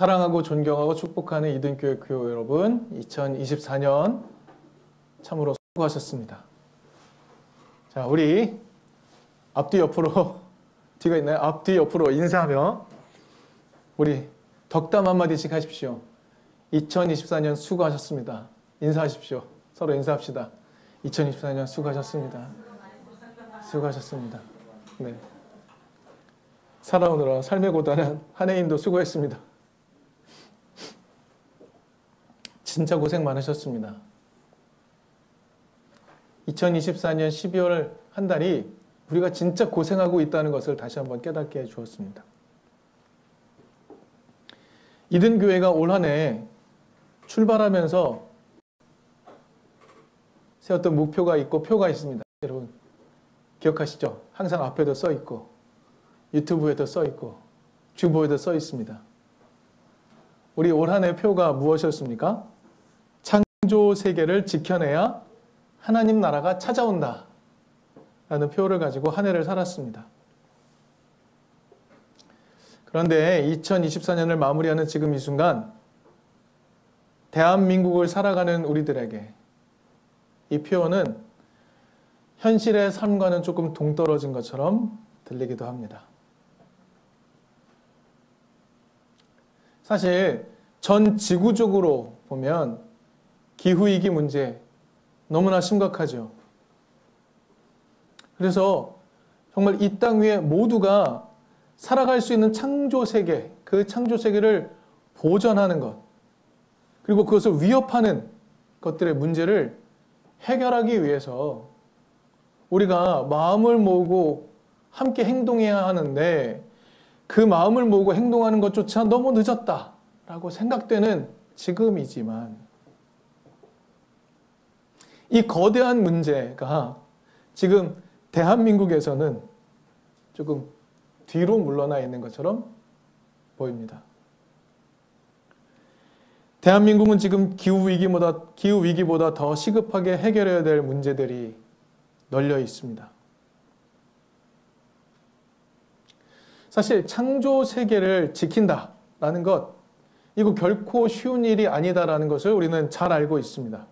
사랑하고 존경하고 축복하는 이든교회 교회 여러분, 2024년 참으로 수고하셨습니다. 자, 우리 앞뒤 옆으로 뒤가 있나요? 앞뒤 옆으로 인사하며 우리 덕담 한마디씩 하십시오. 2024년 수고하셨습니다. 인사하십시오. 서로 인사합시다. 2024년 수고하셨습니다. 수고하셨습니다. 네. 살아오느라 삶의 고단한 한 해인도 수고했습니다. 진짜 고생 많으셨습니다. 2024년 12월 한 달이 우리가 진짜 고생하고 있다는 것을 다시 한번 깨닫게 해주었습니다. 이든교회가 올 한 해 출발하면서 세웠던 목표가 있고 표가 있습니다. 여러분 기억하시죠? 항상 앞에도 써 있고 유튜브에도 써 있고 주보에도 써 있습니다. 우리 올 한 해 표가 무엇이었습니까? 창조 세계를 지켜내야 하나님 나라가 찾아온다 라는 표를 가지고 한 해를 살았습니다. 그런데 2024년을 마무리하는 지금 이 순간 대한민국을 살아가는 우리들에게 이 표현은 현실의 삶과는 조금 동떨어진 것처럼 들리기도 합니다. 사실 전 지구적으로 보면 기후위기 문제 너무나 심각하죠. 그래서 정말 이 땅 위에 모두가 살아갈 수 있는 창조세계, 그 창조세계를 보전하는 것, 그리고 그것을 위협하는 것들의 문제를 해결하기 위해서 우리가 마음을 모으고 함께 행동해야 하는데 그 마음을 모으고 행동하는 것조차 너무 늦었다라고 생각되는 지금이지만 이 거대한 문제가 지금 대한민국에서는 조금 뒤로 물러나 있는 것처럼 보입니다. 대한민국은 지금 기후위기보다 더 시급하게 해결해야 될 문제들이 널려 있습니다. 사실 창조 세계를 지킨다라는 것, 이거 결코 쉬운 일이 아니다라는 것을 우리는 잘 알고 있습니다.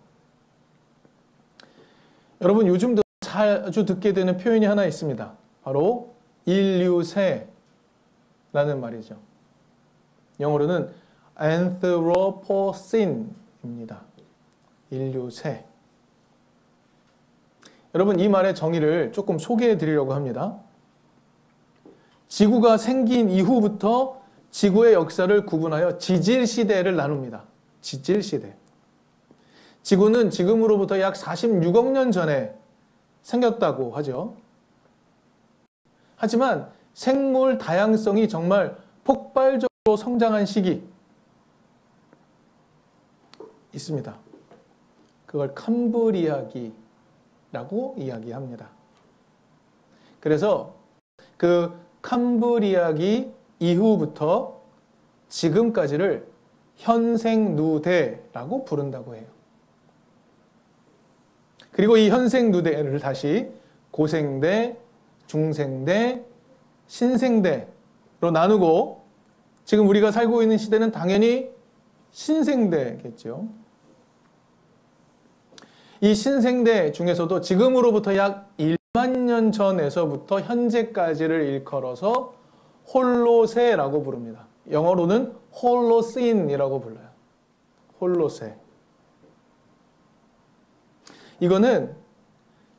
여러분 요즘도 자주 듣게 되는 표현이 하나 있습니다. 바로 인류세라는 말이죠. 영어로는 Anthropocene입니다. 인류세. 여러분 이 말의 정의를 조금 소개해 드리려고 합니다. 지구가 생긴 이후부터 지구의 역사를 구분하여 지질시대를 나눕니다. 지질시대. 지구는 지금으로부터 약 46억 년 전에 생겼다고 하죠. 하지만 생물 다양성이 정말 폭발적으로 성장한 시기 있습니다. 그걸 캄브리아기라고 이야기합니다. 그래서 그 캄브리아기 이후부터 지금까지를 현생누대라고 부른다고 해요. 그리고 이 현생누대를 다시 고생대, 중생대, 신생대로 나누고 지금 우리가 살고 있는 시대는 당연히 신생대겠죠. 이 신생대 중에서도 지금으로부터 약 1만 년 전에서부터 현재까지를 일컬어서 홀로세라고 부릅니다. 영어로는 홀로시인이라고 불러요. 홀로세. 이거는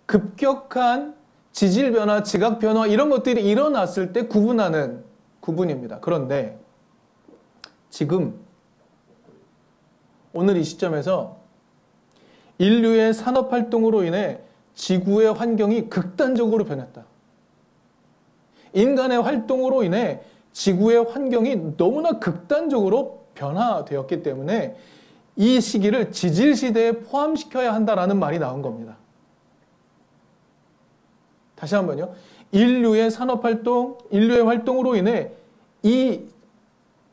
급격한 지질변화, 지각변화 이런 것들이 일어났을 때 구분하는 구분입니다. 그런데 지금 오늘 이 시점에서 인류의 산업활동으로 인해 지구의 환경이 극단적으로 변했다. 인간의 활동으로 인해 지구의 환경이 너무나 극단적으로 변화되었기 때문에 이 시기를 지질시대에 포함시켜야 한다라는 말이 나온 겁니다. 다시 한번요. 인류의 산업활동, 인류의 활동으로 인해 이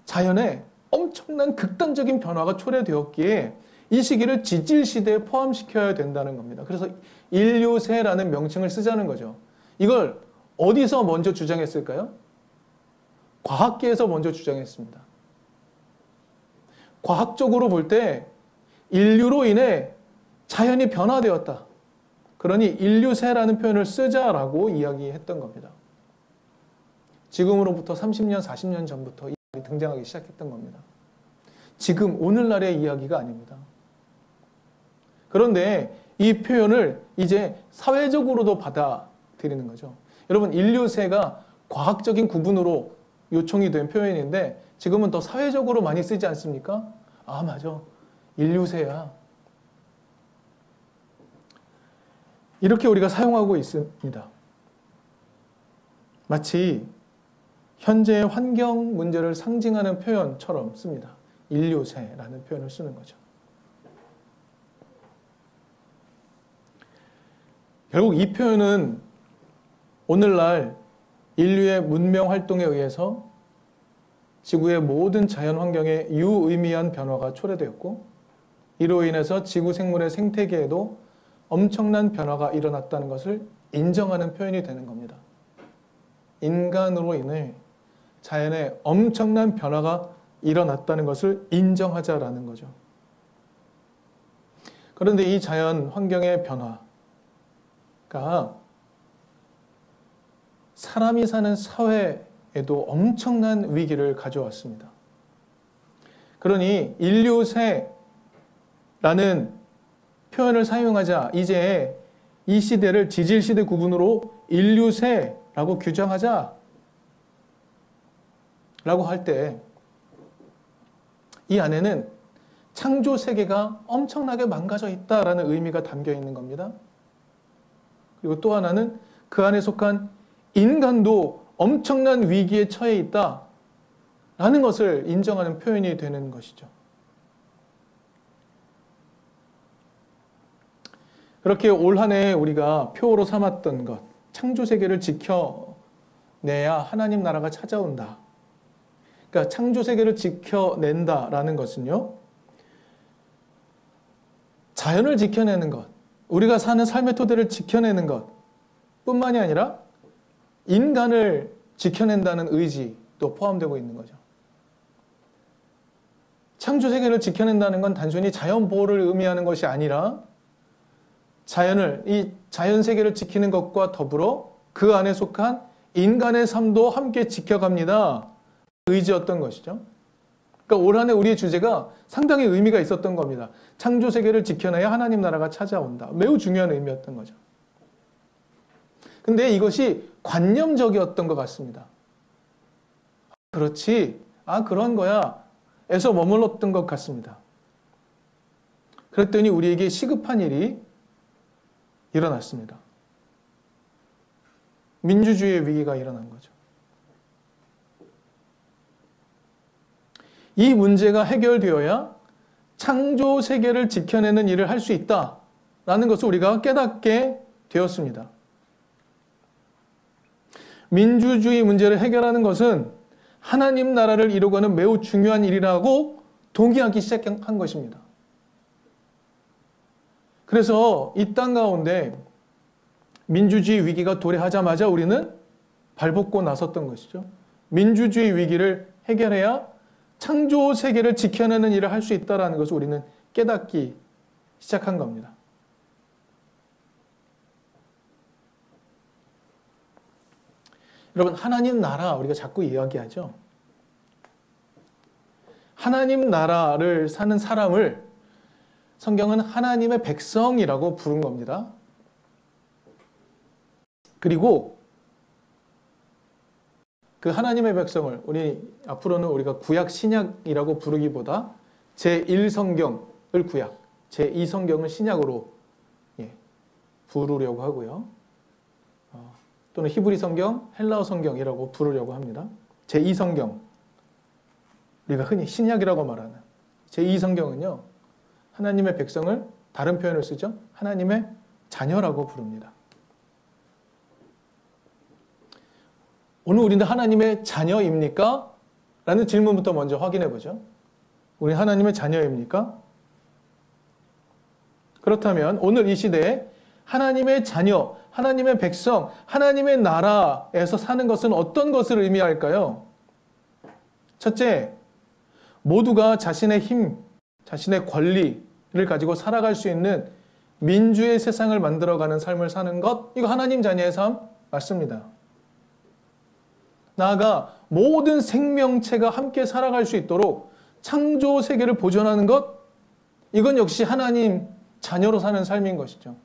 자연에 엄청난 극단적인 변화가 초래되었기에 이 시기를 지질시대에 포함시켜야 된다는 겁니다. 그래서 인류세라는 명칭을 쓰자는 거죠. 이걸 어디서 먼저 주장했을까요? 과학계에서 먼저 주장했습니다. 과학적으로 볼 때 인류로 인해 자연이 변화되었다. 그러니 인류세라는 표현을 쓰자라고 이야기했던 겁니다. 지금으로부터 30년, 40년 전부터 이 말이 등장하기 시작했던 겁니다. 지금 오늘날의 이야기가 아닙니다. 그런데 이 표현을 이제 사회적으로도 받아들이는 거죠. 여러분, 인류세가 과학적인 구분으로 요청이 된 표현인데 지금은 더 사회적으로 많이 쓰지 않습니까? 아, 맞아. 인류세야. 이렇게 우리가 사용하고 있습니다. 마치 현재의 환경 문제를 상징하는 표현처럼 씁니다. 인류세라는 표현을 쓰는 거죠. 결국 이 표현은 오늘날 인류의 문명 활동에 의해서 지구의 모든 자연 환경에 유의미한 변화가 초래되었고 이로 인해서 지구 생물의 생태계에도 엄청난 변화가 일어났다는 것을 인정하는 표현이 되는 겁니다. 인간으로 인해 자연에 엄청난 변화가 일어났다는 것을 인정하자라는 거죠. 그런데 이 자연 환경의 변화가 사람이 사는 사회에도 엄청난 위기를 가져왔습니다. 그러니 인류세라는 표현을 사용하자 이제 이 시대를 지질시대 구분으로 인류세라고 규정하자 라고 할 때 이 안에는 창조 세계가 엄청나게 망가져 있다라는 의미가 담겨 있는 겁니다. 그리고 또 하나는 그 안에 속한 인간도 엄청난 위기에 처해 있다라는 것을 인정하는 표현이 되는 것이죠. 그렇게 올 한 해 우리가 표어로 삼았던 것, 창조 세계를 지켜내야 하나님 나라가 찾아온다. 그러니까 창조 세계를 지켜낸다라는 것은요, 자연을 지켜내는 것, 우리가 사는 삶의 토대를 지켜내는 것 뿐만이 아니라 인간을 지켜낸다는 의지도 포함되고 있는 거죠. 창조 세계를 지켜낸다는 건 단순히 자연 보호를 의미하는 것이 아니라 이 자연 세계를 지키는 것과 더불어 그 안에 속한 인간의 삶도 함께 지켜갑니다. 의지였던 것이죠. 그러니까 올 한 해 우리의 주제가 상당히 의미가 있었던 겁니다. 창조 세계를 지켜내야 하나님 나라가 찾아온다. 매우 중요한 의미였던 거죠. 근데 이것이 관념적이었던 것 같습니다. 그렇지. 아, 그런 거야. 에서 머물렀던 것 같습니다. 그랬더니 우리에게 시급한 일이 일어났습니다. 민주주의의 위기가 일어난 거죠. 이 문제가 해결되어야 창조 세계를 지켜내는 일을 할 수 있다라는 것을 우리가 깨닫게 되었습니다. 민주주의 문제를 해결하는 것은 하나님 나라를 이루고는 매우 중요한 일이라고 동의하기 시작한 것입니다. 그래서 이 땅 가운데 민주주의 위기가 도래하자마자 우리는 발벗고 나섰던 것이죠. 민주주의 위기를 해결해야 창조 세계를 지켜내는 일을 할 수 있다는 것을 우리는 깨닫기 시작한 겁니다. 여러분, 하나님 나라 우리가 자꾸 이야기하죠. 하나님 나라를 사는 사람을 성경은 하나님의 백성이라고 부른 겁니다. 그리고 그 하나님의 백성을 앞으로는 우리가 구약 신약이라고 부르기보다 제1성경을 구약, 제2성경을 신약으로 부르려고 하고요. 또는 히브리 성경, 헬라어 성경이라고 부르려고 합니다. 제2성경, 우리가 흔히 신약이라고 말하는 제2성경은요. 하나님의 백성을 다른 표현을 쓰죠. 하나님의 자녀라고 부릅니다. 오늘 우리는 하나님의 자녀입니까? 라는 질문부터 먼저 확인해 보죠. 우리 하나님의 자녀입니까? 그렇다면 오늘 이 시대에 하나님의 자녀, 하나님의 백성, 하나님의 나라에서 사는 것은 어떤 것을 의미할까요? 첫째, 모두가 자신의 힘, 자신의 권리를 가지고 살아갈 수 있는 민주의 세상을 만들어가는 삶을 사는 것, 이거 하나님 자녀의 삶 맞습니다. 나아가 모든 생명체가 함께 살아갈 수 있도록 창조 세계를 보존하는 것, 이건 역시 하나님 자녀로 사는 삶인 것이죠.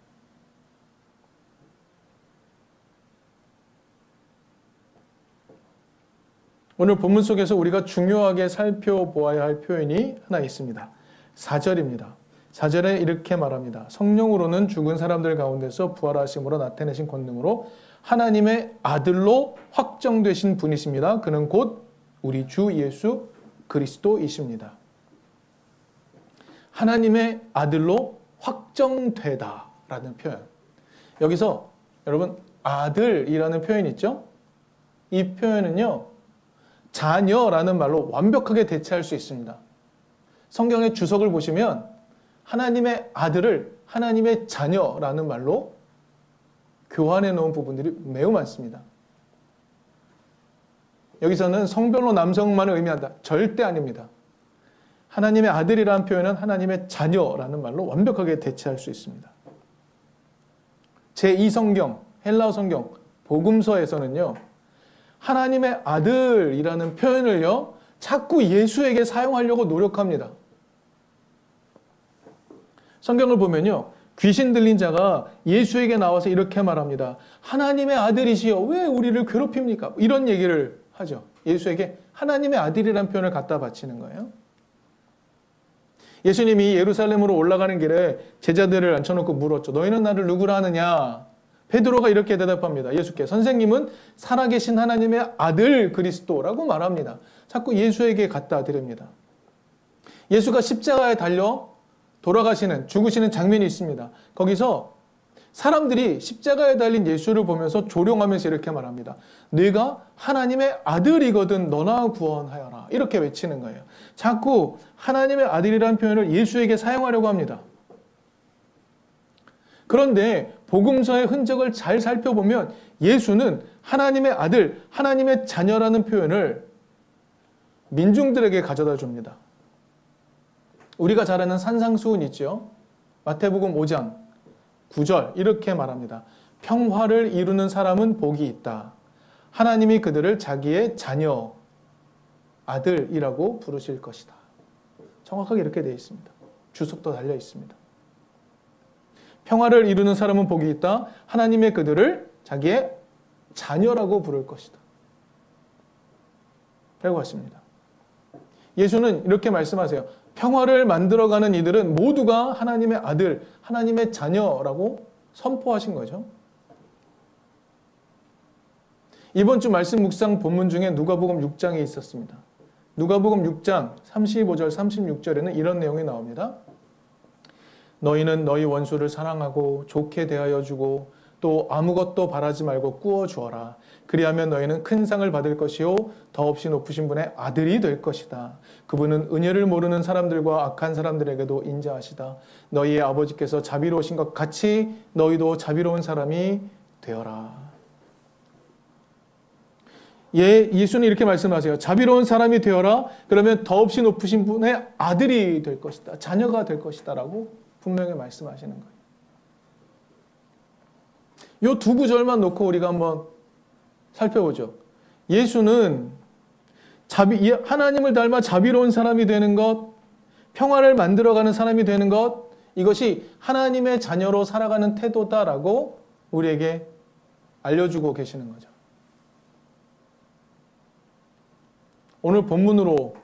오늘 본문 속에서 우리가 중요하게 살펴보아야 할 표현이 하나 있습니다. 4절입니다. 4절에 이렇게 말합니다. 성령으로는 죽은 사람들 가운데서 부활하심으로 나타내신 권능으로 하나님의 아들로 확정되신 분이십니다. 그는 곧 우리 주 예수 그리스도이십니다. 하나님의 아들로 확정되다라는 표현. 여기서 여러분 아들이라는 표현 있죠? 이 표현은요, 자녀라는 말로 완벽하게 대체할 수 있습니다. 성경의 주석을 보시면 하나님의 아들을 하나님의 자녀라는 말로 교환해 놓은 부분들이 매우 많습니다. 여기서는 성별로 남성만을 의미한다. 절대 아닙니다. 하나님의 아들이라는 표현은 하나님의 자녀라는 말로 완벽하게 대체할 수 있습니다. 제2성경, 헬라어 성경, 복음서에서는요, 하나님의 아들이라는 표현을요, 자꾸 예수에게 사용하려고 노력합니다. 성경을 보면요, 귀신 들린 자가 예수에게 나와서 이렇게 말합니다. 하나님의 아들이시여 왜 우리를 괴롭힙니까? 이런 얘기를 하죠. 예수에게 하나님의 아들이라는 표현을 갖다 바치는 거예요. 예수님이 예루살렘으로 올라가는 길에 제자들을 앉혀놓고 물었죠. 너희는 나를 누구라 하느냐? 베드로가 이렇게 대답합니다. 예수께 살아계신 살아계신 하나님의 아들 그리스도라고 말합니다. 자꾸 예수에게 갖다 드립니다. 예수가 십자가에 달려 돌아가시는, 죽으시는 장면이 있습니다. 거기서 사람들이 십자가에 달린 예수를 보면서 조롱하면서 이렇게 말합니다. 네가 하나님의 아들이거든 너나 구원하여라. 이렇게 외치는 거예요. 자꾸 하나님의 아들이라는 표현을 예수에게 사용하려고 합니다. 그런데 복음서의 흔적을 잘 살펴보면 예수는 하나님의 아들, 하나님의 자녀라는 표현을 민중들에게 가져다 줍니다. 우리가 잘 아는 산상수훈 있죠. 마태복음 5장 9절 이렇게 말합니다. 평화를 이루는 사람은 복이 있다. 하나님이 그들을 자기의 자녀, 아들이라고 부르실 것이다. 정확하게 이렇게 되어 있습니다. 주석도 달려 있습니다. 평화를 이루는 사람은 복이 있다. 하나님의 그들을 자기의 자녀라고 부를 것이다. 라고 하십니다. 예수는 이렇게 말씀하세요. 평화를 만들어가는 이들은 모두가 하나님의 아들, 하나님의 자녀라고 선포하신 거죠. 이번 주 말씀 묵상 본문 중에 누가복음 6장이 있었습니다. 누가복음 6장 35절, 36절에는 이런 내용이 나옵니다. 너희는 너희 원수를 사랑하고 좋게 대하여 주고 또 아무것도 바라지 말고 꾸어 주어라. 그리하면 너희는 큰 상을 받을 것이요 더없이 높으신 분의 아들이 될 것이다. 그분은 은혜를 모르는 사람들과 악한 사람들에게도 인자하시다. 너희의 아버지께서 자비로우신 것 같이 너희도 자비로운 사람이 되어라. 예수는 이렇게 말씀하세요. 자비로운 사람이 되어라. 그러면 더없이 높으신 분의 아들이 될 것이다. 자녀가 될 것이다. 라고 분명히 말씀하시는 거예요. 이 두 구절만 놓고 우리가 한번 살펴보죠. 예수는 하나님을 닮아 자비로운 사람이 되는 것, 평화를 만들어가는 사람이 되는 것, 이것이 하나님의 자녀로 살아가는 태도다라고 우리에게 알려주고 계시는 거죠. 오늘 본문으로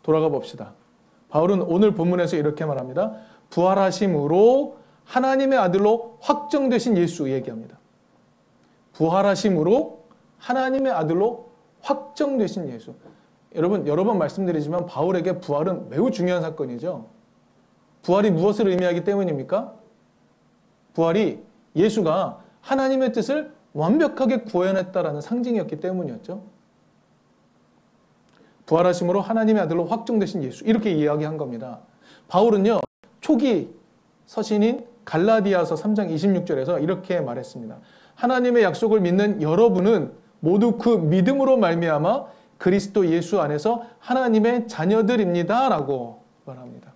돌아가 봅시다. 바울은 오늘 본문에서 이렇게 말합니다. 부활하심으로 하나님의 아들로 확정되신 예수 얘기합니다. 부활하심으로 하나님의 아들로 확정되신 예수. 여러분, 여러 번 말씀드리지만 바울에게 부활은 매우 중요한 사건이죠. 부활이 무엇을 의미하기 때문입니까? 부활이 예수가 하나님의 뜻을 완벽하게 구현했다라는 상징이었기 때문이었죠. 부활하심으로 하나님의 아들로 확정되신 예수. 이렇게 이야기한 겁니다. 바울은요, 초기 서신인 갈라디아서 3장 26절에서 이렇게 말했습니다. 하나님의 약속을 믿는 여러분은 모두 그 믿음으로 말미암아 그리스도 예수 안에서 하나님의 자녀들입니다 라고 말합니다.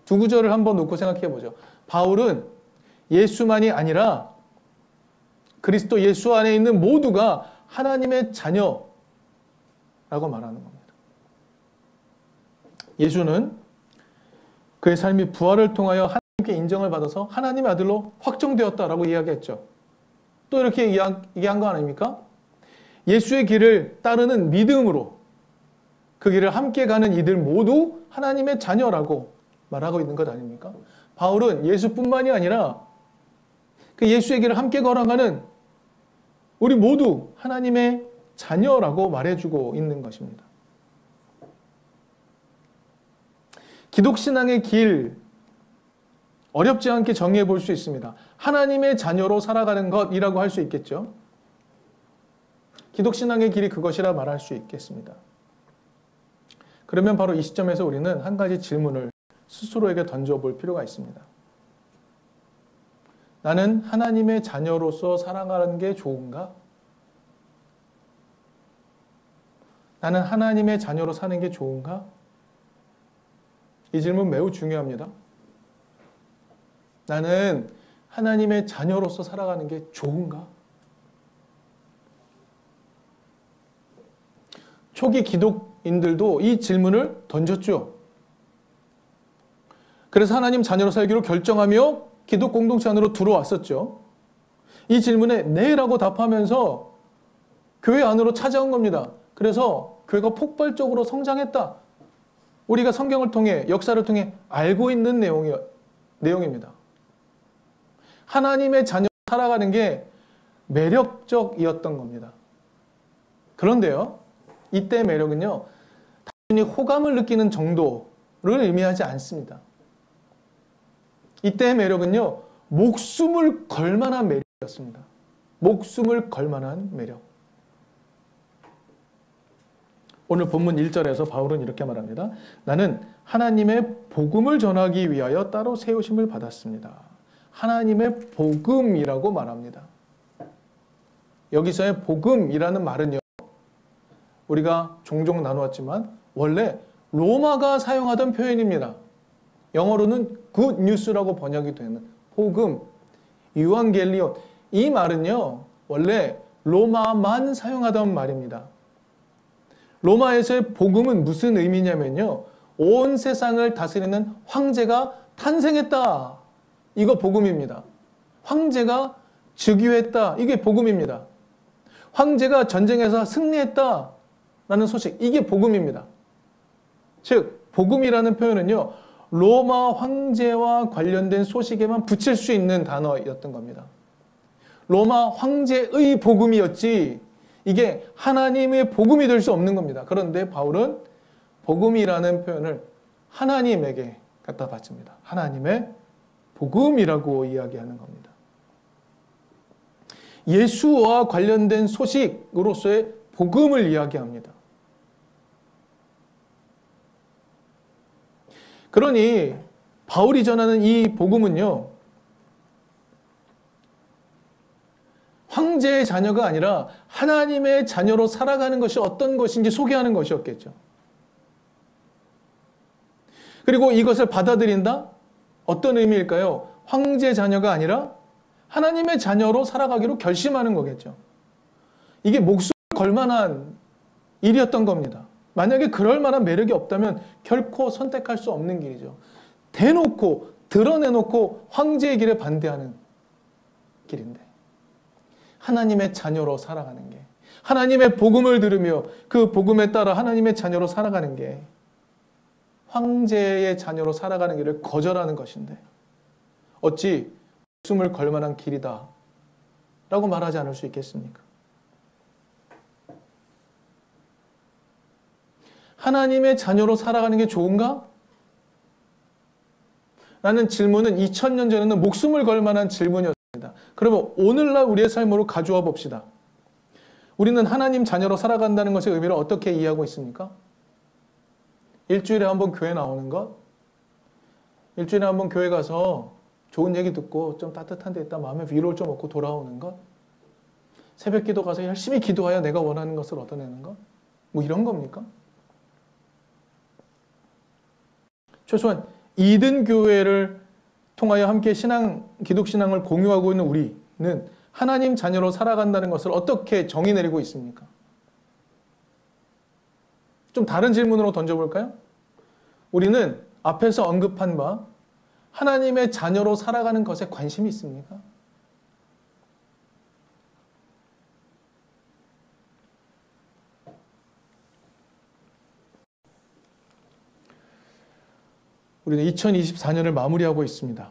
두 구절을 한번 놓고 생각해 보죠. 바울은 예수만이 아니라 그리스도 예수 안에 있는 모두가 하나님의 자녀라고 말하는 겁니다. 예수는 그의 삶이 부활을 통하여 하나님께 인정을 받아서 하나님의 아들로 확정되었다라고 이야기했죠. 또 이렇게 얘기한 거 아닙니까? 예수의 길을 따르는 믿음으로 그 길을 함께 가는 이들 모두 하나님의 자녀라고 말하고 있는 것 아닙니까? 바울은 예수뿐만이 아니라 그 예수의 길을 함께 걸어가는 우리 모두 하나님의 자녀라고 말해주고 있는 것입니다. 기독신앙의 길 어렵지 않게 정의해 볼 수 있습니다. 하나님의 자녀로 살아가는 것이라고 할 수 있겠죠. 기독신앙의 길이 그것이라 말할 수 있겠습니다. 그러면 바로 이 시점에서 우리는 한 가지 질문을 스스로에게 던져볼 필요가 있습니다. 나는 하나님의 자녀로서 살아가는 게 좋은가? 나는 하나님의 자녀로 사는 게 좋은가? 이 질문 매우 중요합니다. 나는 하나님의 자녀로서 살아가는 게 좋은가? 초기 기독인들도 이 질문을 던졌죠. 그래서 하나님 자녀로 살기로 결정하며 기독 공동체 안으로 들어왔었죠. 이 질문에 네라고 답하면서 교회 안으로 찾아온 겁니다. 그래서 교회가 폭발적으로 성장했다. 우리가 성경을 통해 역사를 통해 알고 있는 내용입니다. 하나님의 자녀로 살아가는 게 매력적이었던 겁니다. 그런데요, 이때의 매력은요, 단순히 호감을 느끼는 정도를 의미하지 않습니다. 이때의 매력은요, 목숨을 걸 만한 매력이었습니다. 목숨을 걸 만한 매력. 오늘 본문 1절에서 바울은 이렇게 말합니다. 나는 하나님의 복음을 전하기 위하여 따로 세우심을 받았습니다. 하나님의 복음이라고 말합니다. 여기서의 복음이라는 말은요, 우리가 종종 나누었지만 원래 로마가 사용하던 표현입니다. 영어로는 good news라고 번역이 되는 복음, 유앙겔리온. 이 말은요, 원래 로마만 사용하던 말입니다. 로마에서의 복음은 무슨 의미냐면요, 온 세상을 다스리는 황제가 탄생했다. 이거 복음입니다. 황제가 즉위했다. 이게 복음입니다. 황제가 전쟁에서 승리했다. 라는 소식. 이게 복음입니다. 즉, 복음이라는 표현은요, 로마 황제와 관련된 소식에만 붙일 수 있는 단어였던 겁니다. 로마 황제의 복음이었지, 이게 하나님의 복음이 될 수 없는 겁니다. 그런데 바울은 복음이라는 표현을 하나님에게 갖다 바칩니다. 하나님의 복음이라고 이야기하는 겁니다. 예수와 관련된 소식으로서의 복음을 이야기합니다. 그러니 바울이 전하는 이 복음은요, 황제의 자녀가 아니라 하나님의 자녀로 살아가는 것이 어떤 것인지 소개하는 것이었겠죠. 그리고 이것을 받아들인다? 어떤 의미일까요? 황제의 자녀가 아니라 하나님의 자녀로 살아가기로 결심하는 거겠죠. 이게 목숨을 걸 만한 일이었던 겁니다. 만약에 그럴 만한 매력이 없다면 결코 선택할 수 없는 길이죠. 대놓고 드러내놓고 황제의 길에 반대하는 길인데, 하나님의 자녀로 살아가는 게, 하나님의 복음을 들으며 그 복음에 따라 하나님의 자녀로 살아가는 게 황제의 자녀로 살아가는 길을 거절하는 것인데 어찌 목숨을 걸 만한 길이다 라고 말하지 않을 수 있겠습니까? 하나님의 자녀로 살아가는 게 좋은가? 라는 질문은 2000년 전에는 목숨을 걸 만한 질문이었습니다. 그러면 오늘날 우리의 삶으로 가져와 봅시다. 우리는 하나님 자녀로 살아간다는 것의 의미를 어떻게 이해하고 있습니까? 일주일에 한번 교회 나오는 것? 일주일에 한번 교회 가서 좋은 얘기 듣고 좀 따뜻한 데 있다 마음에 위로를 좀 얻고 돌아오는 것? 새벽 기도 가서 열심히 기도하여 내가 원하는 것을 얻어내는 것? 뭐 이런 겁니까? 최소한 이든 교회를 통하여 함께 기독신앙을 공유하고 있는 우리는 하나님 자녀로 살아간다는 것을 어떻게 정의 내리고 있습니까? 좀 다른 질문으로 던져볼까요? 우리는 앞에서 언급한 바 하나님의 자녀로 살아가는 것에 관심이 있습니까? 우리는 2024년을 마무리하고 있습니다.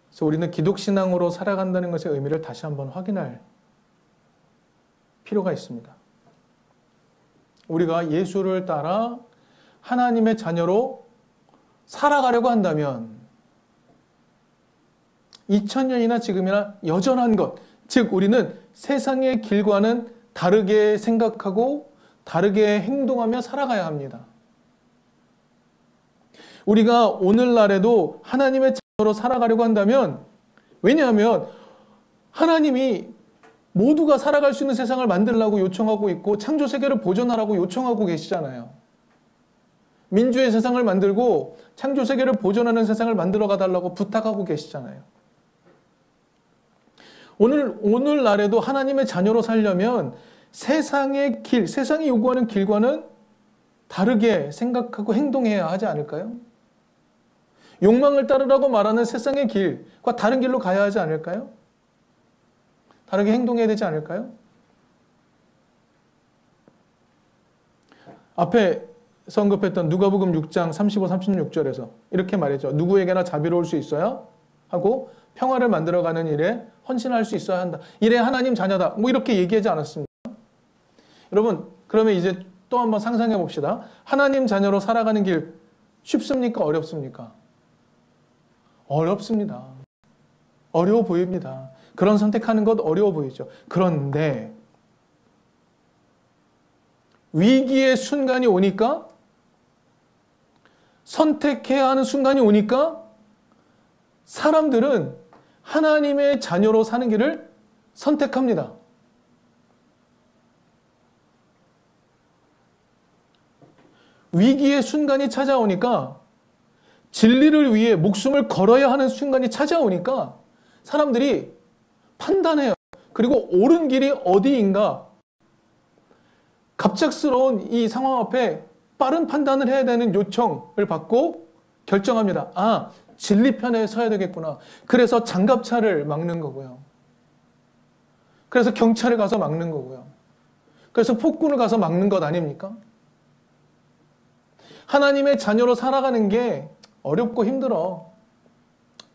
그래서 우리는 기독신앙으로 살아간다는 것의 의미를 다시 한번 확인할 필요가 있습니다. 우리가 예수를 따라 하나님의 자녀로 살아가려고 한다면 2000년이나 지금이나 여전한 것, 즉 우리는 세상의 길과는 다르게 생각하고 다르게 행동하며 살아가야 합니다. 우리가 오늘날에도 하나님의 자녀로 살아가려고 한다면, 왜냐하면 하나님이 모두가 살아갈 수 있는 세상을 만들라고 요청하고 있고 창조 세계를 보존하라고 요청하고 계시잖아요. 민주의 세상을 만들고 창조 세계를 보존하는 세상을 만들어 가달라고 부탁하고 계시잖아요. 오늘날에도 하나님의 자녀로 살려면 세상의 길, 세상이 요구하는 길과는 다르게 생각하고 행동해야 하지 않을까요? 욕망을 따르라고 말하는 세상의 길과 다른 길로 가야 하지 않을까요? 다르게 행동해야 되지 않을까요? 앞에 언급했던 누가복음 6장 35, 36절에서 이렇게 말했죠. 누구에게나 자비로울 수 있어야 하고 평화를 만들어가는 일에 헌신할 수 있어야 한다. 이래 하나님 자녀다. 뭐 이렇게 얘기하지 않았습니다. 여러분, 그러면 이제 또 한번 상상해 봅시다. 하나님 자녀로 살아가는 길 쉽습니까? 어렵습니까? 어렵습니다. 어려워 보입니다. 그런 선택하는 것 어려워 보이죠. 그런데 위기의 순간이 오니까, 선택해야 하는 순간이 오니까 사람들은 하나님의 자녀로 사는 길을 선택합니다. 위기의 순간이 찾아오니까, 진리를 위해 목숨을 걸어야 하는 순간이 찾아오니까 사람들이 판단해요. 그리고 옳은 길이 어디인가, 갑작스러운 이 상황 앞에 빠른 판단을 해야 되는 요청을 받고 결정합니다. 아, 진리 편에 서야 되겠구나. 그래서 장갑차를 막는 거고요. 그래서 경찰에 가서 막는 거고요. 그래서 폭군을 가서 막는 것 아닙니까? 하나님의 자녀로 살아가는 게 어렵고 힘들어.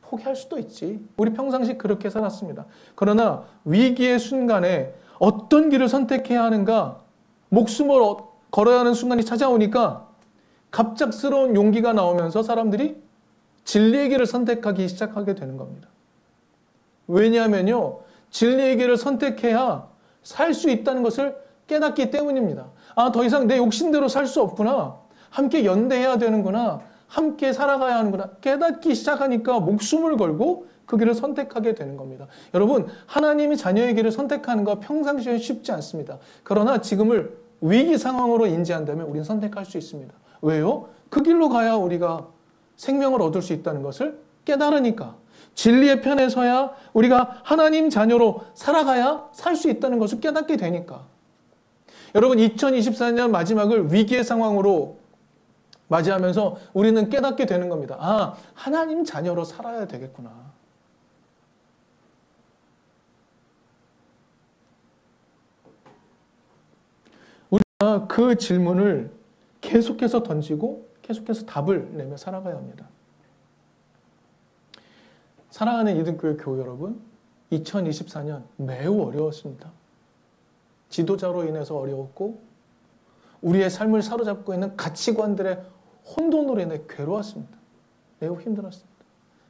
포기할 수도 있지. 우리 평상시 그렇게 살았습니다. 그러나 위기의 순간에 어떤 길을 선택해야 하는가, 목숨을 걸어야 하는 순간이 찾아오니까 갑작스러운 용기가 나오면서 사람들이 진리의 길을 선택하기 시작하게 되는 겁니다. 왜냐하면요, 진리의 길을 선택해야 살 수 있다는 것을 깨닫기 때문입니다. 아, 더 이상 내 욕심대로 살 수 없구나. 함께 연대해야 되는구나. 함께 살아가야 하는구나. 깨닫기 시작하니까 목숨을 걸고 그 길을 선택하게 되는 겁니다. 여러분, 하나님이 자녀의 길을 선택하는 거 평상시에 쉽지 않습니다. 그러나 지금을 위기 상황으로 인지한다면 우리는 선택할 수 있습니다. 왜요? 그 길로 가야 우리가 생명을 얻을 수 있다는 것을 깨달으니까. 진리의 편에 서야 우리가 하나님 자녀로 살아가야 살 수 있다는 것을 깨닫게 되니까. 여러분, 2024년 마지막을 위기의 상황으로 맞이하면서 우리는 깨닫게 되는 겁니다. 아, 하나님 자녀로 살아야 되겠구나. 우리가 그 질문을 계속해서 던지고 계속해서 답을 내며 살아가야 합니다. 사랑하는 이든교회 교우 여러분, 2024년 매우 어려웠습니다. 지도자로 인해서 어려웠고, 우리의 삶을 사로잡고 있는 가치관들의 혼돈으로 인해 괴로웠습니다. 매우 힘들었습니다.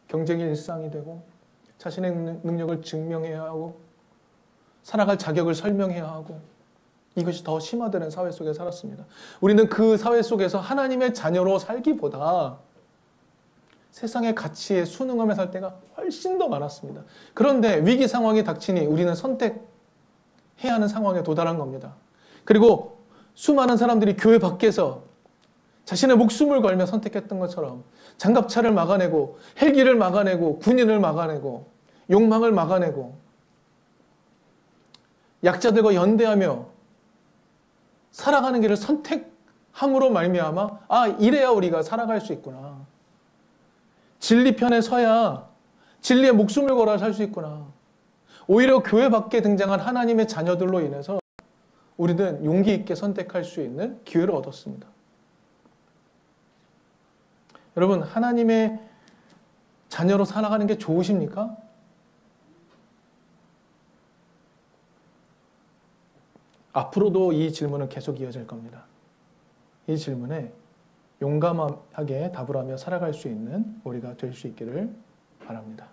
경쟁이 일상이 되고, 자신의 능력을 증명해야 하고, 살아갈 자격을 설명해야 하고, 이것이 더 심화되는 사회 속에 살았습니다. 우리는 그 사회 속에서 하나님의 자녀로 살기보다 세상의 가치에 순응하며 살 때가 훨씬 더 많았습니다. 그런데 위기 상황이 닥치니 우리는 선택해야 하는 상황에 도달한 겁니다. 그리고 수많은 사람들이 교회 밖에서 자신의 목숨을 걸며 선택했던 것처럼 장갑차를 막아내고 헬기를 막아내고 군인을 막아내고 욕망을 막아내고 약자들과 연대하며 살아가는 길을 선택함으로 말미암아 이래야 우리가 살아갈 수 있구나. 진리 편에 서야 진리의 목숨을 걸어 살 수 있구나. 오히려 교회 밖에 등장한 하나님의 자녀들로 인해서 우리는 용기 있게 선택할 수 있는 기회를 얻었습니다. 여러분, 하나님의 자녀로 살아가는 게 좋으십니까? 앞으로도 이 질문은 계속 이어질 겁니다. 이 질문에 용감하게 답을 하며 살아갈 수 있는 우리가 될 수 있기를 바랍니다.